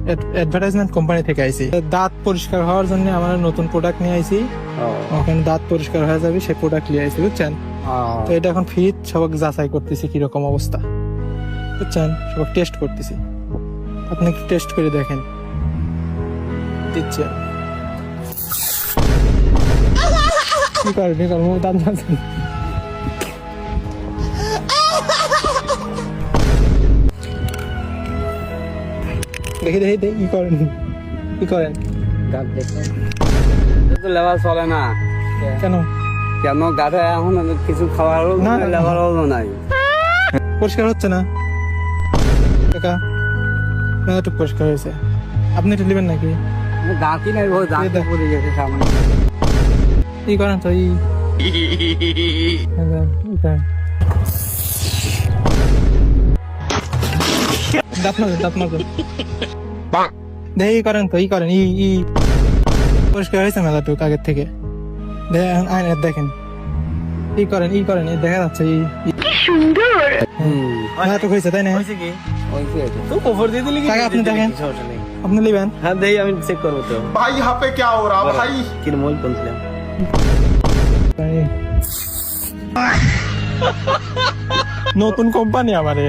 Advertisement company থেকে আইছি। দাঁত পরিষ্কার হওয়ার জন্য আমরা নতুন প্রোডাক্ট নিয়ে আইছি। ওখানে দাঁত পরিষ্কার হয়ে যাবে, সেই প্রোডাক্ট নিয়ে আইছি, বুঝছেন? তো এটা এখন ফিট, সবাই যাচাই করতেছি কিরকম অবস্থা, বুঝছেন? সবাই টেস্ট করতেছি। আপনি একটু টেস্ট করে দেখেন। দিচ্ছে কি করেন দাঁত মারছেন? দেখি দেখি দেখি কি করেন গাছ দেখো তো লেবার চলে না কেন? কেন গাছে এখন কিছু খাওয়ার না, না, লেবার নাই। পরিষ্কার হচ্ছে না কাকা? না, একটু পরিষ্কার হয়েছে। আপনি একটু নেবেন নাকি? দাঁতই নাই, ওই দাঁত পড়ে গেছে সামনে। কি করেন তো? দাঁত মারবেন দেখি করেন তো, করেন পরিষ্কার হয়েছে মেলাটুক আগের থেকে। দেখেন করেন দেখা যাচ্ছে সুন্দর মেলাটুক হয়েছে, তাই না? কাকা আপনি দেখেন, আপনি নেবেন? হ্যাঁ দেই, আমি চেক করবো তো। भाई यहाँ पे क्या हो रहा भाई? কিরমল বলছিলাম নতুন কোম্পানি আমারে।